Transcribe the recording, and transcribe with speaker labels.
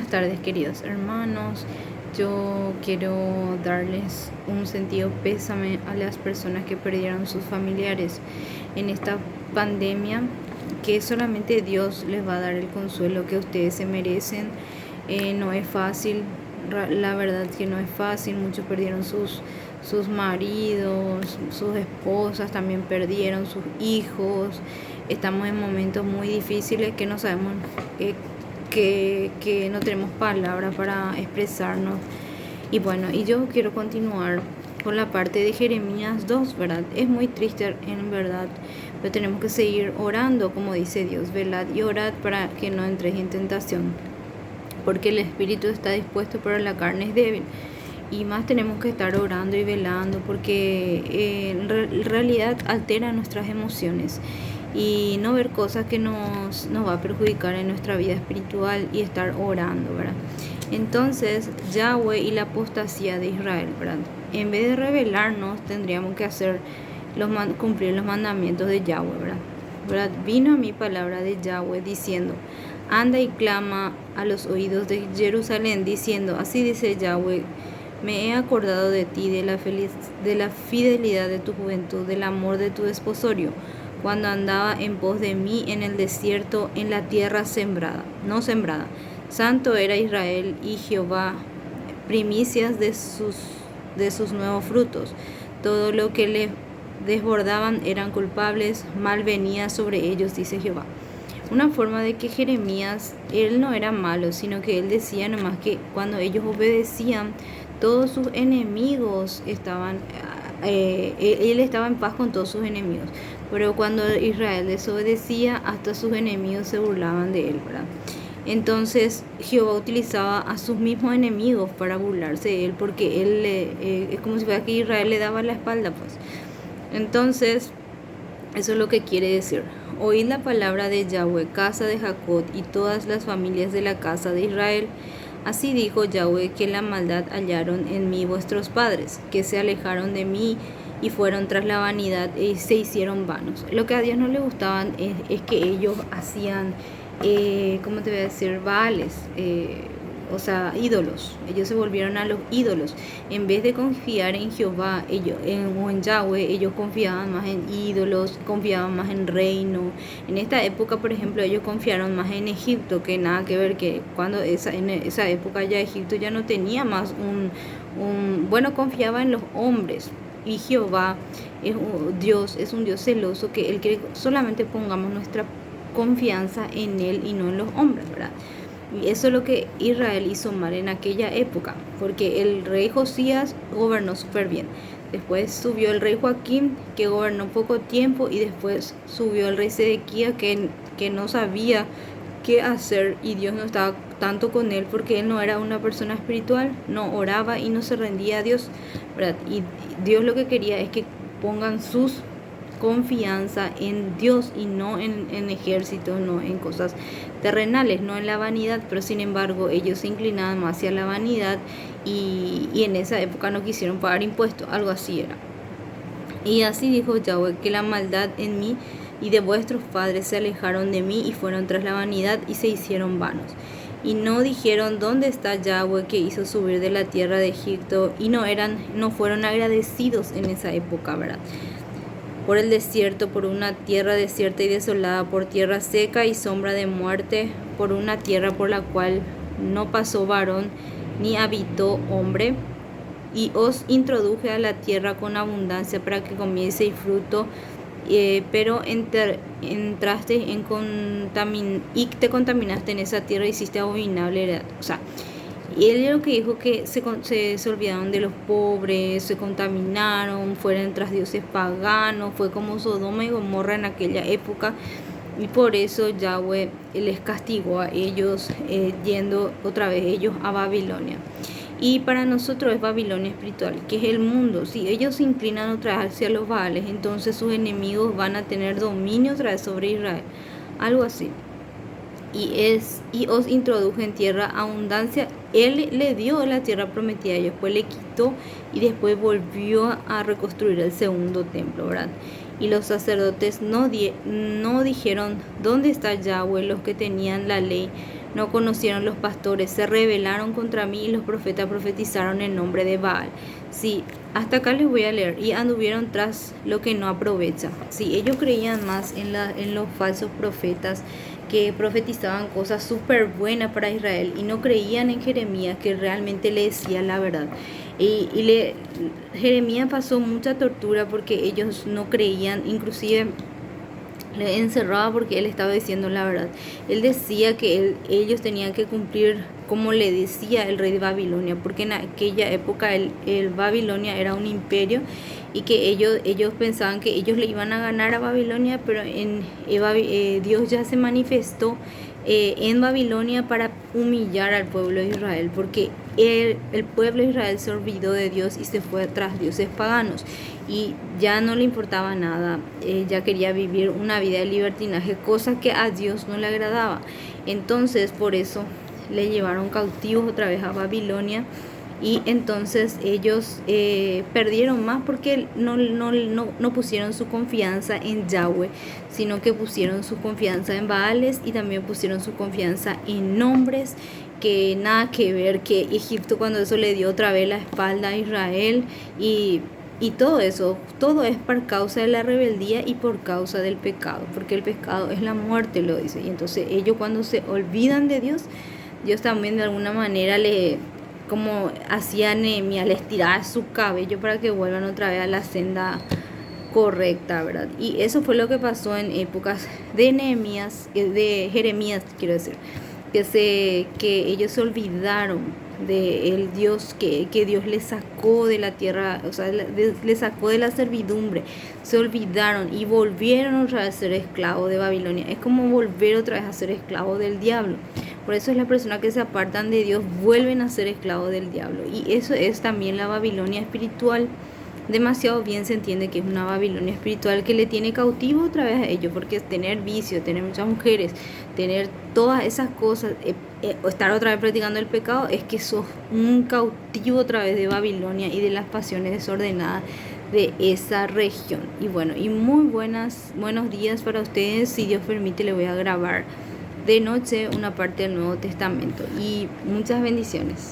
Speaker 1: tardes, queridos hermanos. Yo quiero darles un sentido pésame a las personas que perdieron sus familiares en esta pandemia, que solamente Dios les va a dar el consuelo que ustedes se merecen. No es fácil, la verdad que no es fácil. Muchos perdieron sus maridos, sus esposas también perdieron, sus hijos. Estamos en momentos muy difíciles que no sabemos, que no tenemos palabras para expresarnos. Y bueno, y yo quiero continuar con la parte de Jeremías 2, ¿verdad? Es muy triste en verdad, pero tenemos que seguir orando, como dice Dios, velad y orad para que no entréis en tentación, porque el espíritu está dispuesto, pero la carne es débil. Y más tenemos que estar orando y velando, porque en realidad altera nuestras emociones, y no ver cosas que nos va a perjudicar en nuestra vida espiritual, y estar orando, ¿verdad? Entonces, Yahweh y la apostasía de Israel, ¿verdad? En vez de rebelarnos, tendríamos que cumplir los mandamientos de Yahweh, ¿verdad? Vino a mí palabra de Yahweh diciendo: anda y clama a los oídos de Jerusalén, diciendo: así dice Yahweh, me he acordado de ti, de la fidelidad de tu juventud, del amor de tu desposorio, cuando andaba en pos de mí en el desierto, en la tierra no sembrada. Santo era Israel y Jehová, primicias de sus nuevos frutos. Todo lo que le desbordaban eran culpables, mal venía sobre ellos, dice Jehová. Una forma de que Jeremías, él no era malo, sino que él decía nomás que cuando ellos obedecían, todos sus enemigos él estaba en paz con todos sus enemigos. Pero cuando Israel desobedecía, hasta sus enemigos se burlaban de él, ¿verdad? Entonces Jehová utilizaba a sus mismos enemigos para burlarse de él, porque él es como si fuera que Israel le daba la espalda, pues. Entonces, eso es lo que quiere decir: oíd la palabra de Yahweh, casa de Jacob, y todas las familias de la casa de Israel. Así dijo Yahweh, que la maldad hallaron en mí vuestros padres, que se alejaron de mí y fueron tras la vanidad y se hicieron vanos. Lo que a Dios no le gustaban es que ellos hacían, ¿cómo te voy a decir? Baales, o sea, ídolos. Ellos se volvieron a los ídolos. En vez de confiar en Jehová o en Yahweh, ellos confiaban más en ídolos, confiaban más en reino. En esta época, por ejemplo, ellos confiaron más en Egipto, que nada que ver, que en esa época ya Egipto ya no tenía más bueno, confiaba en los hombres. Y Jehová es un Dios celoso, que Él quiere que solamente pongamos nuestra confianza en Él y no en los hombres, ¿verdad? Y eso es lo que Israel hizo mal en aquella época, porque el rey Josías gobernó súper bien. Después subió el rey Joaquín, que gobernó poco tiempo, y después subió el rey Sedequías, que no sabía qué hacer, y Dios no estaba tanto con él, porque él no era una persona espiritual, no oraba y no se rendía a Dios, ¿verdad? Y Dios lo que quería es que pongan sus confianza en Dios y no en ejércitos, no en cosas terrenales, no en la vanidad. Pero sin embargo ellos se inclinaban más hacia la vanidad, y en esa época no quisieron pagar impuestos, algo así era. Y así dijo Yahweh, que la maldad en mí y de vuestros padres se alejaron de mí y fueron tras la vanidad y se hicieron vanos. Y no dijeron: ¿dónde está Yahweh, que hizo subir de la tierra de Egipto? Y no fueron agradecidos en esa época, ¿verdad? Por el desierto, por una tierra desierta y desolada, por tierra seca y sombra de muerte, por una tierra por la cual no pasó varón ni habitó hombre. Y os introduje a la tierra con abundancia para que comieseis fruto, pero entraste y te contaminaste en esa tierra, hiciste abominable. O sea, y él lo que dijo, que se olvidaron de los pobres, se contaminaron, fueron tras dioses paganos. Fue como Sodoma y Gomorra en aquella época, y por eso Yahweh les castigó a ellos, yendo otra vez ellos a Babilonia. Y para nosotros es Babilonia espiritual, que es el mundo. Si ellos se inclinan otra vez hacia los Baales, entonces sus enemigos van a tener dominio otra vez sobre Israel, algo así. Y os introdujo en tierra abundancia. Él le dio la tierra prometida, y después le quitó, y después volvió a reconstruir el segundo templo, ¿verdad? Y los sacerdotes no dijeron: ¿dónde está Yahweh? Los que tenían la ley no conocieron los pastores, se rebelaron contra mí y los profetas profetizaron en nombre de Baal. Sí, hasta acá les voy a leer. Y anduvieron tras lo que no aprovecha. Sí, ellos creían más en los falsos profetas que profetizaban cosas súper buenas para Israel y no creían en Jeremías, que realmente le decía la verdad. Jeremías pasó mucha tortura porque ellos no creían, inclusive le encerraba porque él estaba diciendo la verdad. Él decía que ellos tenían que cumplir como le decía el rey de Babilonia, porque en aquella época el Babilonia era un imperio y que ellos pensaban que ellos le iban a ganar a Babilonia, pero Dios ya se manifestó en Babilonia para humillar al pueblo de Israel, porque el pueblo de Israel se olvidó de Dios y se fue tras dioses paganos y ya no le importaba nada, ya quería vivir una vida de libertinaje, cosa que a Dios no le agradaba. Entonces por eso le llevaron cautivos otra vez a Babilonia. Y entonces ellos perdieron más porque no pusieron su confianza en Yahweh, sino que pusieron su confianza en Baales y también pusieron su confianza en nombres que nada que ver, que Egipto cuando eso le dio otra vez la espalda a Israel y todo eso, todo es por causa de la rebeldía y por causa del pecado, porque el pecado es la muerte, lo dice. Y entonces ellos cuando se olvidan de Dios, Dios también de alguna manera como hacía Nehemías, les tiraba su cabello para que vuelvan otra vez a la senda correcta, ¿verdad? Y eso fue lo que pasó en épocas de Nehemías, de Jeremías, quiero decir, que ellos se olvidaron de el Dios que Dios les sacó de la tierra, o sea, les sacó de la servidumbre, se olvidaron y volvieron otra vez a ser esclavos de Babilonia. Es como volver otra vez a ser esclavos del diablo. Por eso es las personas que se apartan de Dios vuelven a ser esclavos del diablo. Y eso es también la Babilonia espiritual. Demasiado bien se entiende que es una Babilonia espiritual que le tiene cautivo otra vez a ellos, porque es tener vicio, tener muchas mujeres, tener todas esas cosas, estar otra vez practicando el pecado, es que sos un cautivo otra vez de Babilonia y de las pasiones desordenadas de esa región. Y bueno, y buenos días para ustedes. Si Dios permite, le voy a grabar de noche una parte del Nuevo Testamento y muchas bendiciones.